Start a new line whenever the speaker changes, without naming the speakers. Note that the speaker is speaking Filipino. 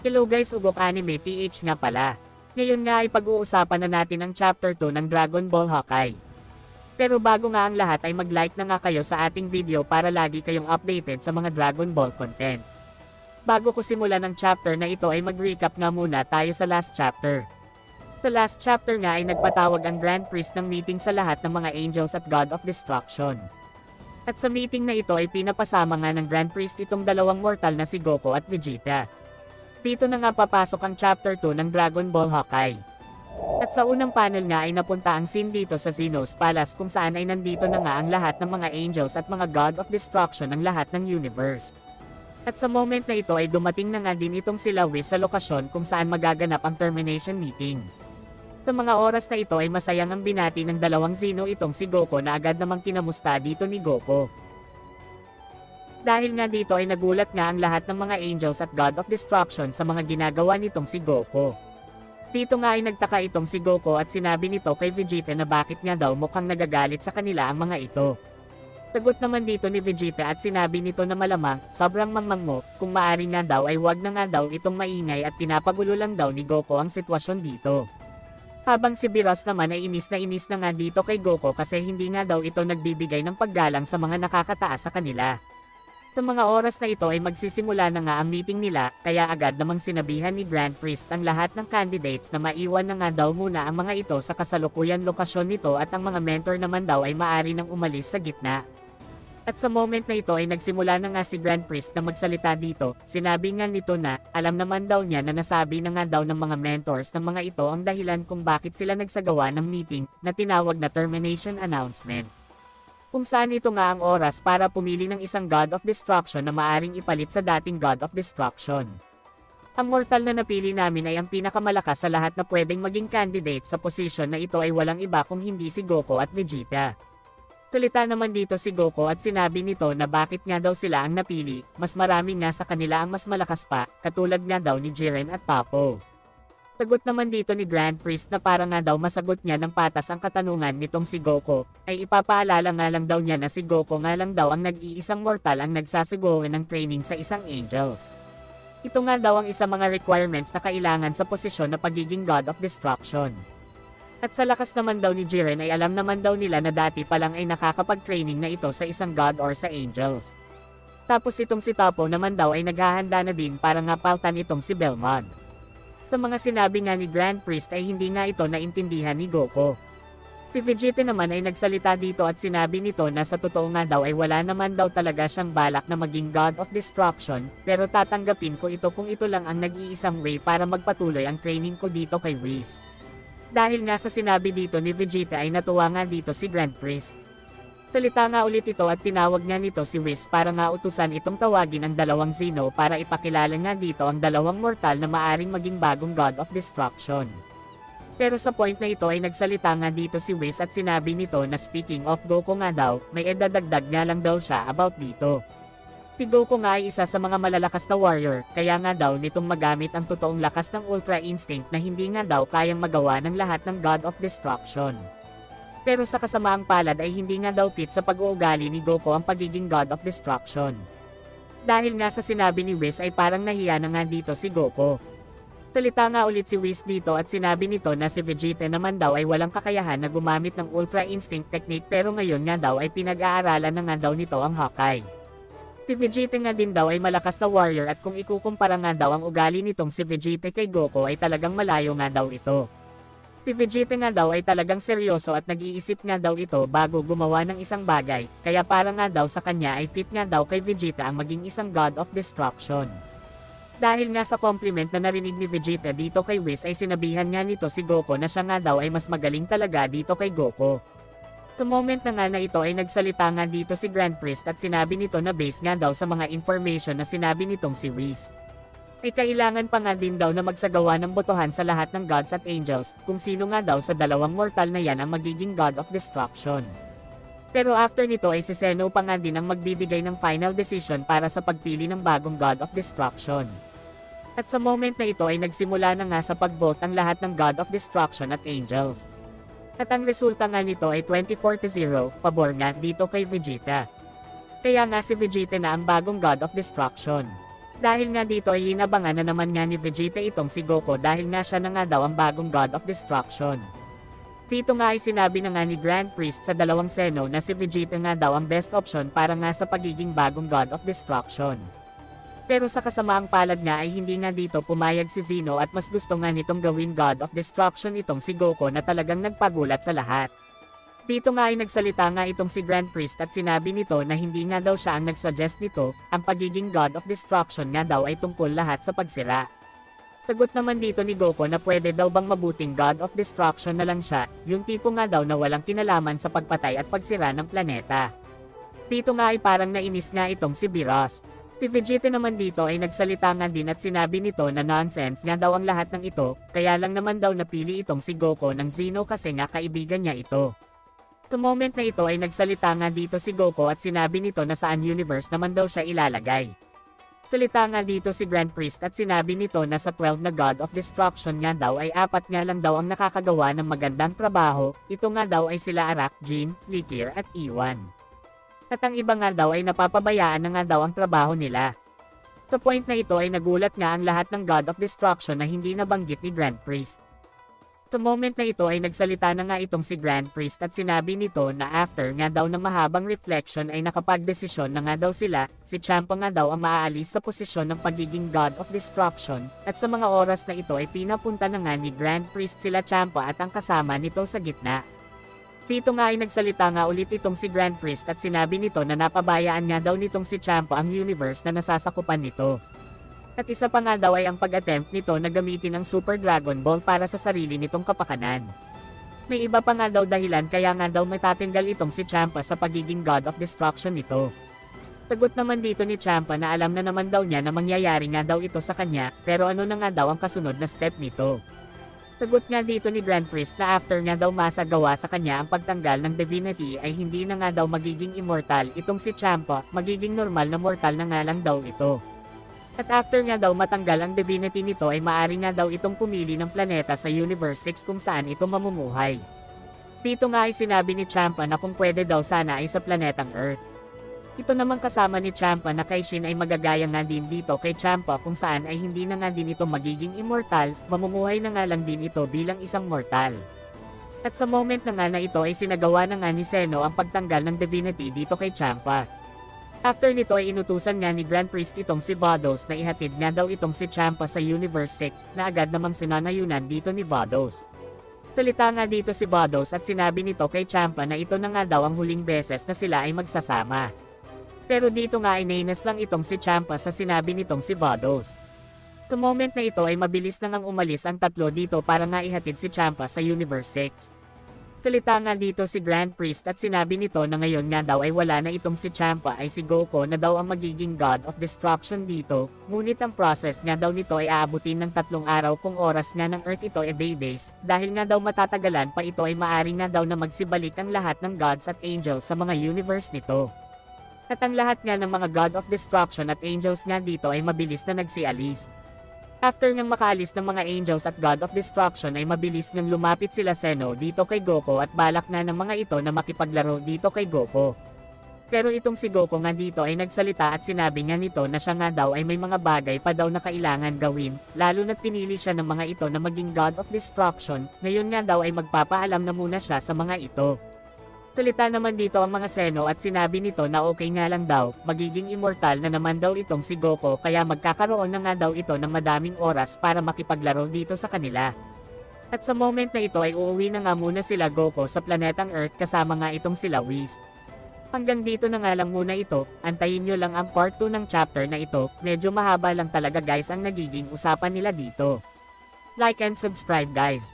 Hello guys, Ugok Anime PH nga pala. Ngayon nga ay pag-uusapan na natin ang Chapter 2 ng Dragon Ball Hawkeye. Pero bago nga ang lahat ay mag-like na nga kayo sa ating video para lagi kayong updated sa mga Dragon Ball content. Bago ko simulan ang chapter na ito ay mag-recap nga muna tayo sa last chapter. Sa last chapter nga ay nagpatawag ang Grand Priest ng meeting sa lahat ng mga angels at God of Destruction. At sa meeting na ito ay pinapasama nga ng Grand Priest itong dalawang mortal na si Goku at Vegeta. Dito na nga papasok ang Chapter 2 ng Dragon Ball Hawkeye. At sa unang panel nga ay napunta ang scene dito sa Zenos Palace kung saan ay nandito na nga ang lahat ng mga angels at mga God of Destruction ng lahat ng universe. At sa moment na ito ay dumating na nga din itong sila Whis sa lokasyon kung saan magaganap ang termination meeting. Sa mga oras na ito ay masayang ang binati ng dalawang Zeno itong si Goku na agad namang kinamusta dito ni Goku. Dahil nga dito ay nagulat nga ang lahat ng mga angels at God of Destruction sa mga ginagawa nitong si Goku. Dito nga ay nagtaka itong si Goku at sinabi nito kay Vegeta na bakit nga daw mukhang nagagalit sa kanila ang mga ito. Sagot naman dito ni Vegeta at sinabi nito na malamang, sobrang mangmang mo, kung maari nga daw ay wag na nga daw itong maingay at pinapagulo lang daw ni Goku ang sitwasyon dito. Habang si Biros naman ay inis na nga dito kay Goku kasi hindi nga daw ito nagbibigay ng paggalang sa mga nakakataas sa kanila. Sa mga oras na ito ay magsisimula na nga ang meeting nila, kaya agad namang sinabihan ni Grand Priest ang lahat ng candidates na maiwan na nga daw muna ang mga ito sa kasalukuyan lokasyon nito at ang mga mentor naman daw ay maaari nang umalis sa gitna. At sa moment na ito ay nagsimula na nga si Grand Priest na magsalita dito, sinabi nga nito na, alam naman daw niya na nasabi na nga daw ng mga mentors ng mga ito ang dahilan kung bakit sila nagsagawa ng meeting na tinawag na termination announcement. Kung saan ito nga ang oras para pumili ng isang God of Destruction na maaring ipalit sa dating God of Destruction. Ang mortal na napili namin ay ang pinakamalakas sa lahat na pwedeng maging candidate sa posisyon na ito ay walang iba kung hindi si Goku at Vegeta. Salita naman dito si Goku at sinabi nito na bakit nga daw sila ang napili, mas marami nga sa kanila ang mas malakas pa, katulad nga daw ni Jiren at Papo. Sagot naman dito ni Grand Priest na para nga daw masagot niya ng patas ang katanungan nitong si Goku, ay ipapaalala nga lang daw niya na si Goku nga lang daw ang nag-iisang mortal ang nagsasagawa ng training sa isang angels. Ito nga daw ang isang mga requirements na kailangan sa posisyon na pagiging God of Destruction. At sa lakas naman daw ni Jiren ay alam naman daw nila na dati pa lang ay nakakapag-training na ito sa isang God or sa angels. Tapos itong si Papo naman daw ay naghahanda na din para nga pautan itong si Belmont. Sa mga sinabi nga ni Grand Priest ay hindi nga ito naintindihan ni Goku. Si Vegeta naman ay nagsalita dito at sinabi nito na sa totoo nga daw ay wala naman daw talaga siyang balak na maging God of Destruction, pero tatanggapin ko ito kung ito lang ang nag-iisang way para magpatuloy ang training ko dito kay Whis. Dahil nga sa sinabi dito ni Vegeta ay natuwa nga dito si Grand Priest. Salita nga ulit ito at tinawag nga nito si Whis para nga utusan itong tawagin ang dalawang Zeno para ipakilala nga dito ang dalawang mortal na maaring maging bagong God of Destruction. Pero sa point na ito ay nagsalita nga dito si Whis at sinabi nito na speaking of Goku nga daw, may edadagdag nga lang daw siya about dito. Si Goku nga ay isa sa mga malalakas na warrior, kaya nga daw nitong magamit ang totoong lakas ng Ultra Instinct na hindi nga daw kayang magawa ng lahat ng God of Destruction. Pero sa kasamaang palad ay hindi nga daw fit sa pag-uugali ni Goku ang pagiging God of Destruction. Dahil nga sa sinabi ni Whis ay parang nahiya na nga dito si Goku. Salita nga ulit si Whis dito at sinabi nito na si Vegeta naman daw ay walang kakayahan na gumamit ng Ultra Instinct technique pero ngayon nga daw ay pinag-aaralan na nga daw nito ang Hawkeye. Si Vegeta nga din daw ay malakas na warrior at kung ikukumpara nga daw ang ugali nitong si Vegeta kay Goku ay talagang malayo nga daw ito. Si Vegeta nga daw ay talagang seryoso at nag-iisip nga daw ito bago gumawa ng isang bagay, kaya para nga daw sa kanya ay fit nga daw kay Vegeta ang maging isang God of Destruction. Dahil nga sa compliment na narinig ni Vegeta dito kay Whis ay sinabihan nga nito si Goku na siya nga daw ay mas magaling talaga dito kay Goku. Sa moment na nga na ito ay nagsalita nga dito si Grand Priest at sinabi nito na based nga daw sa mga information na sinabi nitong si Whis. Ay kailangan pa nga din daw na magsagawa ng botohan sa lahat ng gods at angels, kung sino nga daw sa dalawang mortal na yan ang magiging God of Destruction. Pero after nito ay si Zeno pa nga din ang magbibigay ng final decision para sa pagpili ng bagong God of Destruction. At sa moment na ito ay nagsimula na nga sa pag-vote ang lahat ng God of Destruction at angels. At ang resulta nga nito ay 24-0, pabor nga dito kay Vegeta. Kaya nga si Vegeta na ang bagong God of Destruction. Dahil nga dito ay inabangan na naman nga ni Vegeta itong si Goku dahil nga siya na nga daw ang bagong God of Destruction. Dito nga ay sinabi na nga ni Grand Priest sa dalawang Seno na si Vegeta nga daw ang best option para nga sa pagiging bagong God of Destruction. Pero sa kasamaang palad nga ay hindi nga dito pumayag si Zeno at mas gusto nga nitong gawin God of Destruction itong si Goku na talagang nagpagulat sa lahat. Dito nga ay nagsalita nga itong si Grand Priest at sinabi nito na hindi nga daw siya ang nagsuggest nito, ang pagiging God of Destruction nga daw ay tungkol lahat sa pagsira. Sagot naman dito ni Goku na pwede daw bang mabuting God of Destruction na lang siya, yung tipo nga daw na walang kinalaman sa pagpatay at pagsira ng planeta. Dito nga ay parang nainis nga itong si Beerus. Si Vegeta naman dito ay nagsalita nga din at sinabi nito na nonsense nga daw ang lahat ng ito, kaya lang naman daw napili itong si Goku ng Zeno kasi nga kaibigan niya ito. Sa moment na ito ay nagsalita nga dito si Goku at sinabi nito na saan universe naman daw siya ilalagay. Salita nga dito si Grand Priest at sinabi nito na sa 12 na God of Destruction nga daw ay 4 nga lang daw ang nakakagawa ng magandang trabaho, ito nga daw ay sila Arak, Jin, Likir at Iwan. At ang iba nga daw ay napapabayaan na nga daw ang trabaho nila. Sa point na ito ay nagulat nga ang lahat ng God of Destruction na hindi nabanggit ni Grand Priest. Sa moment na ito ay nagsalita na nga itong si Grand Priest at sinabi nito na after nga daw ng mahabang reflection ay nakapagdesisyon na nga daw sila, si Champa nga daw ang maaalis sa posisyon ng pagiging God of Destruction, at sa mga oras na ito ay pinapunta na nga ni Grand Priest sila Champa at ang kasama nito sa gitna. Dito nga ay nagsalita nga ulit itong si Grand Priest at sinabi nito na napabayaan nga daw nitong si Champa ang universe na nasasakupan nito. At isa pa nga daw ay ang pag-attempt nito na gamitin ang Super Dragon Ball para sa sarili nitong kapakanan. May iba pa nga daw dahilan kaya nga daw matatanggal itong si Champa sa pagiging God of Destruction nito. Sagot naman dito ni Champa na alam na naman daw niya na mangyayari nga daw ito sa kanya, pero ano na nga daw ang kasunod na step nito. Sagot nga dito ni Grand Priest na after nga daw masagawa sa kanya ang pagtanggal ng divinity ay hindi na nga daw magiging immortal itong si Champa, magiging normal na mortal na nga lang daw ito. At after nga daw matanggal ang divinity nito ay maari nga daw itong pumili ng planeta sa Universe 6 kung saan ito mamumuhay. Dito nga ay sinabi ni Champa na kung pwede daw sana ay sa planetang Earth. Ito naman kasama ni Champa na kay Shin ay magagaya nga din dito kay Champa kung saan ay hindi na nga din ito magiging immortal, mamumuhay na nga lang din ito bilang isang mortal. At sa moment na nga na ito ay sinagawa na nga ni Zeno ang pagtanggal ng divinity dito kay Champa. After nito ay inutusan nga ni Grand Priest itong si Vados na ihatid nga daw itong si Champa sa Universe 6 na agad namang sinanayunan dito ni Vados. Salita nga dito si Vados at sinabi nito kay Champa na ito na nga daw ang huling beses na sila ay magsasama. Pero dito nga ay nainas lang itong si Champa sa sinabi nitong si Vados. Sa moment na ito ay mabilis na ngang umalis ang tatlo dito para nga ihatid si Champa sa Universe 6. Salita nga dito si Grand Priest at sinabi nito na ngayon nga daw ay wala na itong si Champa ay si Goku na daw ang magiging God of Destruction dito, ngunit ang process nga daw nito ay aabutin ng 3 araw kung oras nga ng Earth ito ay babies, dahil nga daw matatagalan pa ito ay maari nga daw na magsibalik ang lahat ng gods at angels sa mga universe nito. At ang lahat nga ng mga God of Destruction at angels nga dito ay mabilis na nagsialis. After ngang makaalis ng mga angels at God of Destruction ay mabilis ngang lumapit sila Zeno dito kay Goku at balak nga ng mga ito na makipaglaro dito kay Goku. Pero itong si Goku nga dito ay nagsalita at sinabi nga nito na siya nga daw ay may mga bagay pa daw na kailangan gawin, lalo na't pinili siya ng mga ito na maging God of Destruction, ngayon nga daw ay magpapaalam na muna siya sa mga ito. Salita naman dito ang mga Zeno at sinabi nito na okay nga lang daw, magiging immortal na naman daw itong si Goku kaya magkakaroon na nga daw ito ng madaming oras para makipaglaro dito sa kanila. At sa moment na ito ay uuwi na nga muna sila Goku sa planetang Earth kasama nga itong sila Whis. Hanggang dito na nga lang muna ito, antayin nyo lang ang part 2 ng chapter na ito, medyo mahaba lang talaga guys ang nagiging usapan nila dito. Like and subscribe guys.